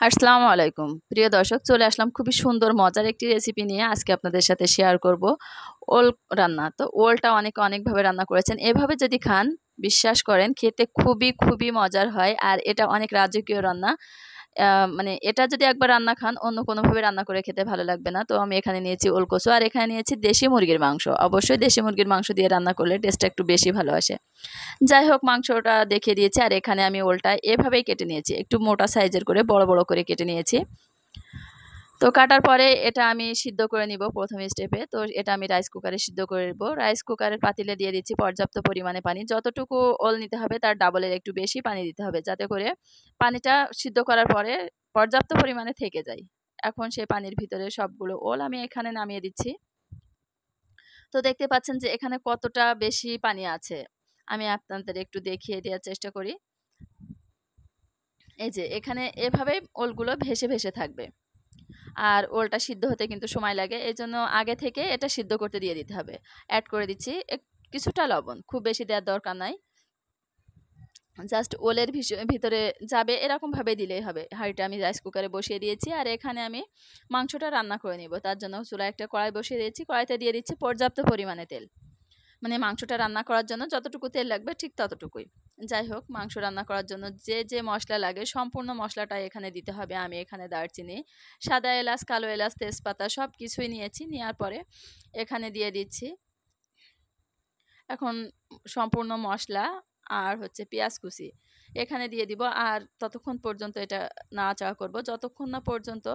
আসসালামু আলাইকুম প্রিয় দর্শক, চলে আসলাম খুবই সুন্দর মজার একটি রেসিপি নিয়ে। আজকে আপনাদের সাথে শেয়ার করব ওল রান্না। তো ওলটা অনেকে অনেকভাবে রান্না করেছেন, এভাবে যদি খান বিশ্বাস করেন খেতে খুবই খুবই মজার হয়। আর এটা অনেক রাজকীয় রান্না। মানে এটা যদি একবার রান্না খান অন্য কোনোভাবে রান্না করে খেতে ভালো লাগবে না। তো আমি এখানে নিয়েছি ওলকচু, আর এখানে নিয়েছি দেশি মুরগির মাংস। অবশ্যই দেশি মুরগির মাংস দিয়ে রান্না করলে টেস্টটা একটু বেশি ভালো আসে। যাই হোক, মাংসটা দেখিয়ে দিয়েছি। আর এখানে আমি ওলটা এভাবেই কেটে নিয়েছি, একটু মোটা সাইজের করে বড় বড় করে কেটে নিয়েছি। তো কাটার পরে এটা আমি সিদ্ধ করে নিব প্রথম স্টেপে। তো এটা আমি রাইস কুকারে সিদ্ধ করে নেব। রাইস কুকারের পাতিলে দিয়ে দিচ্ছি পর্যাপ্ত পরিমাণে পানি। যতটুকু ওল নিতে হবে তার ডাবলের একটু বেশি পানি দিতে হবে, যাতে করে পানিটা সিদ্ধ করার পরে পর্যাপ্ত পরিমাণে থেকে যায়। এখন সেই পানির ভিতরে সবগুলো ওল আমি এখানে নামিয়ে দিচ্ছি। তো দেখতে পাচ্ছেন যে এখানে কতটা বেশি পানি আছে। আমি আপনাদের একটু দেখিয়ে দেওয়ার চেষ্টা করি। এই যে এখানে এভাবে ওলগুলো ভেসে ভেসে থাকবে। আর ওলটা সিদ্ধ হতে কিন্তু সময় লাগে, এই জন্য আগে থেকে এটা সিদ্ধ করতে দিয়ে দিতে হবে। অ্যাড করে দিচ্ছি কিছুটা লবণ, খুব বেশি দেওয়ার দরকার নাই। জাস্ট ওলের ভিতরে যাবে এরকমভাবে দিলেই হবে। হাঁড়িটা আমি রাইস কুকারে বসিয়ে দিয়েছি, আর এখানে আমি মাংসটা রান্না করে নিব। তার জন্য চুলায় একটা কড়াই বসিয়ে দিয়েছি। কড়াইতে দিয়ে দিচ্ছি পর্যাপ্ত পরিমাণে তেল। মানে মাংসটা রান্না করার জন্য যতটুকু তেল লাগবে ঠিক ততটুকুই। যাই হোক, মাংস রান্না করার জন্য যে যে মশলা লাগে সম্পূর্ণ মশলাটা এখানে দিতে হবে। আমি এখানে দারচিনি, সাদা এলাচ, কালো এলাচ, তেজপাতা সব কিছুই নিয়েছি। নেওয়ার পরে এখানে দিয়ে দিচ্ছি এখন সম্পূর্ণ মশলা, আর হচ্ছে পেঁয়াজ কুচি এখানে দিয়ে দিব। আর ততক্ষণ পর্যন্ত এটা নাড়াচাড়া করব যতক্ষণ না পর্যন্ত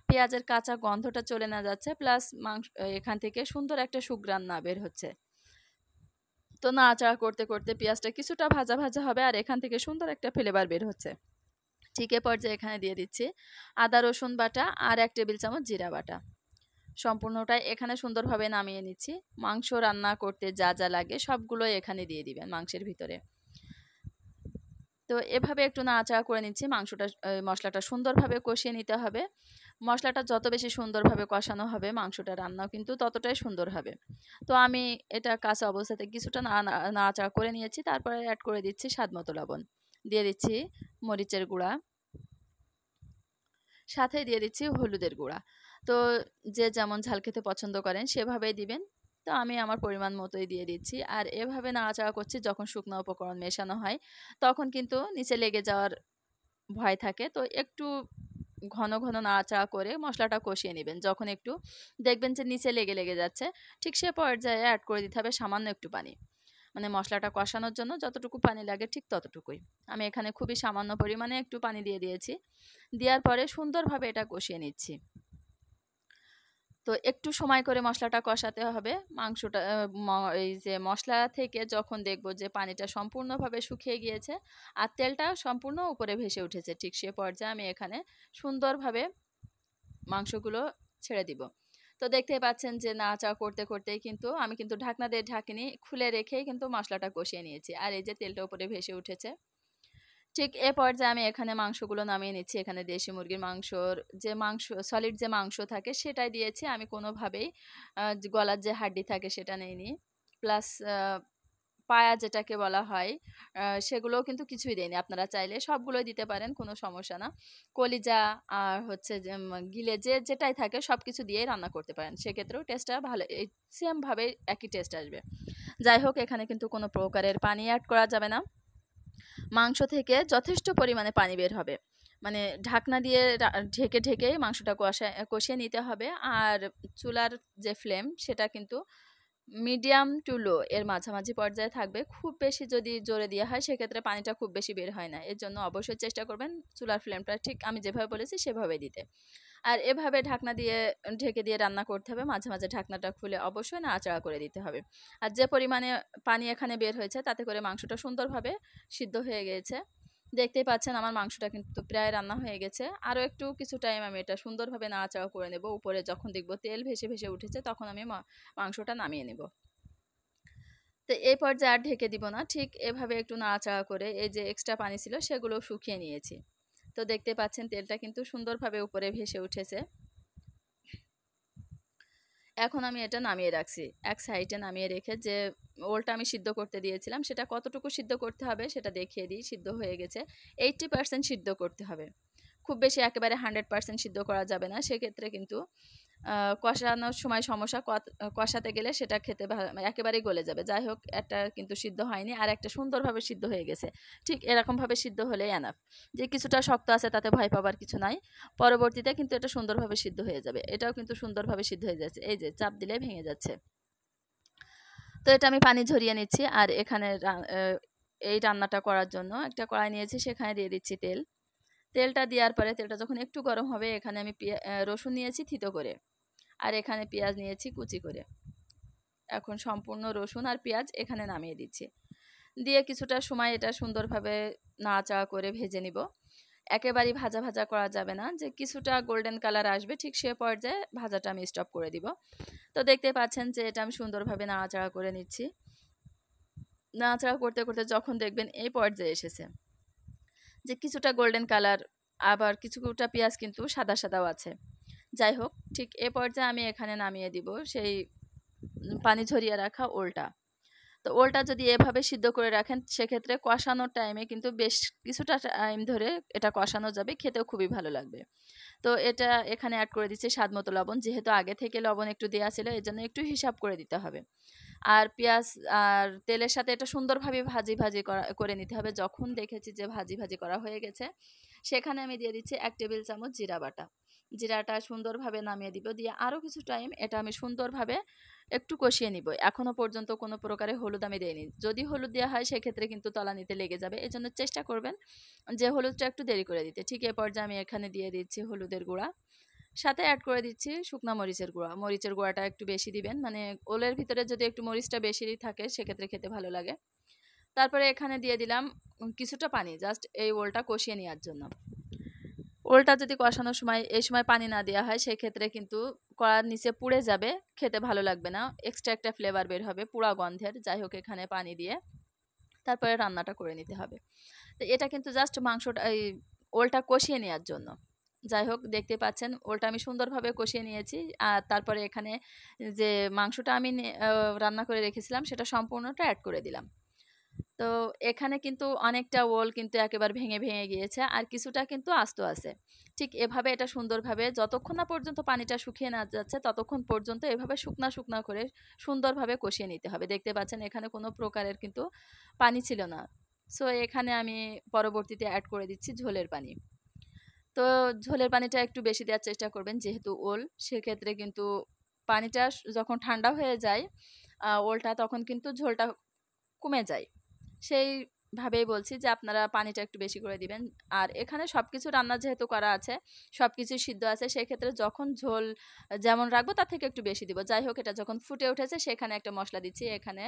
পেঁয়াজের কাঁচা গন্ধটা চলে না যাচ্ছে, প্লাস মাংস এখান থেকে সুন্দর একটা সুঘ্রাণ না বের হচ্ছে। তো নাড়াচাড়া করতে করতে পেঁয়াজটা কিছুটা ভাজা ভাজা হবে, আর এখান থেকে সুন্দর একটা ফ্লেভার বের হচ্ছে। ঠিক এ পর্যায়ে এখানে দিয়ে দিচ্ছি আদা রসুন বাটা আর 1 টেবিল চামচ জিরা বাটা। সম্পূর্ণটাই এখানে সুন্দরভাবে নামিয়ে নিচ্ছি। মাংস রান্না করতে যা যা লাগে সবগুলোই এখানে দিয়ে দিবেন মাংসের ভিতরে। তো এভাবে একটু নাড়াচাড়া করে নিচ্ছি। মাংসটা মশলাটা সুন্দরভাবে কষিয়ে নিতে হবে। মশলাটা যত বেশি সুন্দরভাবে কষানো হবে মাংসটা রান্নাও কিন্তু ততটাই সুন্দর হবে। তো আমি এটা কাঁচা অবস্থাতে কিছুটা নাড়াচাড়া করে নিয়েছি। তারপরে অ্যাড করে দিচ্ছি স্বাদ মতো লবণ, দিয়ে দিচ্ছি মরিচের গুঁড়া, সাথে দিয়ে দিচ্ছি হলুদের গুঁড়া। তো যে যেমন ঝাল খেতে পছন্দ করেন সেভাবেই দিবেন। তো আমি আমার পরিমাণ মতোই দিয়ে দিচ্ছি। আর এভাবে নাড়াচাড়া করছি। যখন শুকনো উপকরণ মেশানো হয় তখন কিন্তু নিচে লেগে যাওয়ার ভয় থাকে। তো একটু ঘন ঘন নাড়াচাড়া করে মশলাটা কষিয়ে নেবেন। যখন একটু দেখবেন যে নিচে লেগে লেগে যাচ্ছে, ঠিক সে পর্যায়ে অ্যাড করে দিতে হবে সামান্য একটু পানি। মানে মশলাটা কষানোর জন্য যতটুকু পানি লাগে ঠিক ততটুকুই। আমি এখানে খুবই সামান্য পরিমাণে একটু পানি দিয়ে দিয়েছি। দেওয়ার পরে সুন্দরভাবে এটা কষিয়ে নিচ্ছি। তো একটু সময় করে মশলাটা কষাতে হবে। মাংসটা এই যে মশলা থেকে যখন দেখব যে পানিটা সম্পূর্ণভাবে শুকিয়ে গিয়েছে আর তেলটা সম্পূর্ণ উপরে ভেসে উঠেছে, ঠিক সে পর্যায়ে আমি এখানে সুন্দরভাবে মাংসগুলো ছেড়ে দিব। তো দেখতেই পাচ্ছেন যে নাড়াচাড়া করতে করতেই কিন্তু আমি কিন্তু ঢাকনা দিয়ে ঢাকিনি, খুলে রেখেই কিন্তু মশলাটা কষিয়ে নিয়েছি। আর এই যে তেলটা উপরে ভেসে উঠেছে, ঠিক এ পর্যায়ে আমি এখানে মাংসগুলো নামিয়ে নিচ্ছি। এখানে দেশি মুরগির মাংসর যে মাংস সলিড যে মাংস থাকে সেটাই দিয়েছি। আমি কোনোভাবেই গলার যে হাড্ডি থাকে সেটা নেইনি। প্লাস পায়া যেটাকে বলা হয় সেগুলোও কিন্তু কিছুই দেয়নি। আপনারা চাইলে সবগুলোই দিতে পারেন, কোনো সমস্যা না। কলিজা আর হচ্ছে যে গিলে যে যেটাই থাকে সব কিছু দিয়েই রান্না করতে পারেন, সেক্ষেত্রেও টেস্টটা ভালো এই সেমভাবে একই টেস্ট আসবে। যাই হোক, এখানে কিন্তু কোনো প্রকারের পানি অ্যাড করা যাবে না। মাংস থেকে যথেষ্ট পরিমাণে পানি বের হবে। মানে ঢাকনা দিয়ে ঢেকে ঢেকে মাংসটা কষিয়ে নিতে হবে। আর চুলার যে ফ্লেম সেটা কিন্তু মিডিয়াম টু লো এর মাঝামাঝি পর্যায়ে থাকবে। খুব বেশি যদি জোরে দেওয়া হয় সেক্ষেত্রে পানিটা খুব বেশি বের হয় না। এর জন্য অবশ্যই চেষ্টা করবেন চুলার ফ্লেমটা ঠিক আমি যেভাবে বলেছি সেভাবে দিতে। আর এভাবে ঢাকনা দিয়ে ঢেকে দিয়ে রান্না করতে হবে। মাঝে মাঝে ঢাকনাটা খুলে অবশ্যই নাড়াচাড়া করে দিতে হবে। আর যে পরিমাণে পানি এখানে বের হয়েছে তাতে করে মাংসটা সুন্দরভাবে সিদ্ধ হয়ে গিয়েছে। দেখতেই পাচ্ছেন আমার মাংসটা কিন্তু প্রায় রান্না হয়ে গেছে। আরও একটু কিছু টাইম আমি এটা সুন্দরভাবে নাড়াচাড়া করে নেব। উপরে যখন দেখব তেল ভেসে ভেসে উঠেছে তখন আমি মাংসটা নামিয়ে নেব। তো এই পর্যায়ে আর ঢেকে দিব না, ঠিক এভাবে একটু নাড়াচাড়া করে এই যে এক্সট্রা পানি ছিল সেগুলো শুকিয়ে নিয়েছি। তো দেখতে পাচ্ছেন তেলটা কিন্তু সুন্দরভাবে উপরে ভেসে উঠেছে। এখন আমি এটা নামিয়ে রাখছি। এক সাইডে নামিয়ে রেখে যে ওলটা আমি সিদ্ধ করতে দিয়েছিলাম সেটা কতটুকু সিদ্ধ করতে হবে সেটা দেখিয়ে দিই। সিদ্ধ হয়ে গেছে, 80% সিদ্ধ করতে হবে। খুব বেশি একেবারে 100% সিদ্ধ করা যাবে না, সেক্ষেত্রে কিন্তু কষানোর সময় সমস্যা, কষাতে গেলে সেটা খেতে একেবারেই গলে যাবে। যাই হোক, একটা কিন্তু সিদ্ধ হয়নি, আর একটা সুন্দরভাবে সিদ্ধ হয়ে গেছে। ঠিক এরকমভাবে সিদ্ধ হলেই এনাফ। যে কিছুটা শক্ত আছে তাতে ভয় পাবার কিছু নাই, পরবর্তীতে কিন্তু এটা সুন্দরভাবে সিদ্ধ হয়ে যাবে। এটাও কিন্তু সুন্দরভাবে সিদ্ধ হয়ে যাচ্ছে, এই যে চাপ দিলে ভেঙে যাচ্ছে। তো এটা আমি পানি ঝরিয়ে নিচ্ছি। আর এখানে এই রান্নাটা করার জন্য একটা কড়াই নিয়েছি, সেখানে দিয়ে দিচ্ছি তেল। তেলটা দেওয়ার পরে তেলটা যখন একটু গরম হবে, এখানে আমি রসুন নিয়েছি থিতো করে, আর এখানে পেঁয়াজ নিয়েছি কুচি করে। এখন সম্পূর্ণ রসুন আর পেঁয়াজ এখানে নামিয়ে দিচ্ছি, দিয়ে কিছুটা সময় এটা সুন্দরভাবে নাড়াচাড়া করে ভেজে নিব। একেবারেই ভাজা ভাজা করা যাবে না, যে কিছুটা গোল্ডেন কালার আসবে ঠিক সে পর্যায়ে ভাজাটা আমি স্টপ করে দিব। তো দেখতে পাচ্ছেন যে এটা আমি সুন্দরভাবে নাড়াচাড়া করে নিচ্ছি। নাড়াচাড়া করতে করতে যখন দেখবেন এই পর্যায়ে এসেছে, যে কিছুটা গোল্ডেন কালার, আবার কিছুটা পেঁয়াজ কিন্তু সাদা সাদাও আছে, যাই হোক ঠিক এ পর্যায়ে আমি এখানে নামিয়ে দিব সেই পানি ঝরিয়ে রাখা ওলটা। তো ওলটা যদি এভাবে সিদ্ধ করে রাখেন, সেক্ষেত্রে কষানোর টাইমে কিন্তু বেশ কিছুটা টাইম ধরে এটা কষানো যাবে, খেতেও খুবই ভালো লাগবে। তো এটা এখানে অ্যাড করে দিচ্ছি স্বাদ মতো লবণ, যেহেতু আগে থেকে লবণ একটু দেওয়া ছিল, এর জন্য একটু হিসাব করে দিতে হবে। আর পেঁয়াজ আর তেলের সাথে এটা সুন্দরভাবে ভাজি ভাজি করে নিতে হবে। যখন দেখেছি যে ভাজি ভাজি করা হয়ে গেছে, সেখানে আমি দিয়ে দিচ্ছি 1 টেবিল চামচ জিরা বাটা। জিরাটা সুন্দরভাবে নামিয়ে দিব, দিয়ে আরও কিছু টাইম এটা আমি সুন্দরভাবে একটু কষিয়ে নিব। এখনও পর্যন্ত কোনো প্রকারে হলুদ আমি দেইনি, যদি হলুদ দেওয়া হয় সেক্ষেত্রে কিন্তু তলানিতে লেগে যাবে, এই জন্য চেষ্টা করবেন যে হলুদটা একটু দেরি করে দিতে। ঠিক এ পর্যায়ে আমি এখানে দিয়ে দিচ্ছি হলুদের গুঁড়া, সাথে অ্যাড করে দিচ্ছি শুকনা মরিচের গুঁড়া। মরিচের গুঁড়াটা একটু বেশি দিবেন, মানে ওলের ভিতরে যদি একটু মরিচটা বেশি থাকে সেক্ষেত্রে খেতে ভালো লাগে। তারপরে এখানে দিয়ে দিলাম কিছুটা পানি, জাস্ট এই ওলটা কষিয়ে নেওয়ার জন্য। ওলটা যদি কষানোর সময় এই সময় পানি না দেওয়া হয়, সেক্ষেত্রে কিন্তু কড়ার নিচে পুড়ে যাবে, খেতে ভালো লাগবে না, এক্সট্রা একটা ফ্লেভার বের হবে পুড়া গন্ধের। যাই হোক, এখানে পানি দিয়ে তারপরে রান্নাটা করে নিতে হবে। তো এটা কিন্তু জাস্ট মাংসটা এই ওলটা কষিয়ে নেওয়ার জন্য। যাই হোক, দেখতে পাচ্ছেন ওলটা আমি সুন্দরভাবে কষিয়ে নিয়েছি। আর তারপরে এখানে যে মাংসটা আমি রান্না করে রেখেছিলাম সেটা সম্পূর্ণটা অ্যাড করে দিলাম। তো এখানে কিন্তু অনেকটা ওল কিন্তু একেবারে ভেঙে ভেঙে গিয়েছে, আর কিছুটা কিন্তু আস্ত আছে। ঠিক এভাবে এটা সুন্দরভাবে যতক্ষণ না পর্যন্ত পানিটা শুকিয়ে না যাচ্ছে, ততক্ষণ পর্যন্ত এভাবে শুকনা শুকনা করে সুন্দরভাবে কষিয়ে নিতে হবে। দেখতে পাচ্ছেন এখানে কোনো প্রকারের কিন্তু পানি ছিল না। সো এখানে আমি পরবর্তীতে অ্যাড করে দিচ্ছি ঝোলের পানি। তো ঝোলের পানিটা একটু বেশি দেওয়ার চেষ্টা করবেন, যেহেতু ওল, সেক্ষেত্রে কিন্তু পানিটা যখন ঠান্ডা হয়ে যায় ওলটা, তখন কিন্তু ঝোলটা কমে যায়। সেইভাবেই বলছি যে আপনারা পানিটা একটু বেশি করে দিবেন। আর এখানে সব কিছু রান্না যেহেতু করা আছে, সব কিছুই সিদ্ধ আছে, সেক্ষেত্রে যখন ঝোল যেমন রাখবো তার থেকে একটু বেশি দিব। যাই হোক, এটা যখন ফুটে উঠেছে, সেখানে একটা মশলা দিচ্ছি, এখানে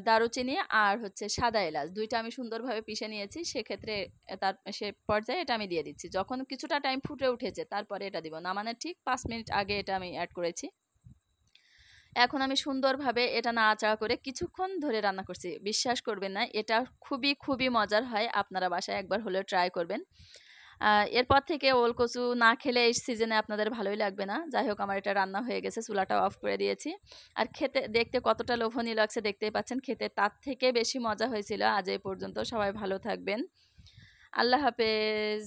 দারুচিনি আর হচ্ছে সাদা এলাচ, দুইটা আমি সুন্দরভাবে পিষে নিয়েছি। সেক্ষেত্রে সে পর্যায়ে এটা আমি দিয়ে দিচ্ছি। যখন কিছুটা টাইম ফুটে উঠেছে, তারপরে এটা দিব, নামানোর ঠিক 5 মিনিট আগে এটা আমি অ্যাড করেছি। এখন আমি সুন্দরভাবে এটা নাড়াচাড়া করে কিছুক্ষণ ধরে রান্না করছি। বিশ্বাস করবেন না, এটা খুবই খুবই মজার হয়। আপনারা বাসায় একবার হলেও ট্রাই করবেন। এরপর থেকে ওল কচু না খেলে এই সিজনে আপনাদের ভালোই লাগবে না। যাই হোক, আমার এটা রান্না হয়ে গেছে, চুলাটা অফ করে দিয়েছি। আর খেতে দেখতে কতটা লোভনীয় লাগছে দেখতেই পাচ্ছেন, খেতে তার থেকে বেশি মজা হয়েছিল। আজ এই পর্যন্ত, সবাই ভালো থাকবেন। আল্লাহ হাফেজ।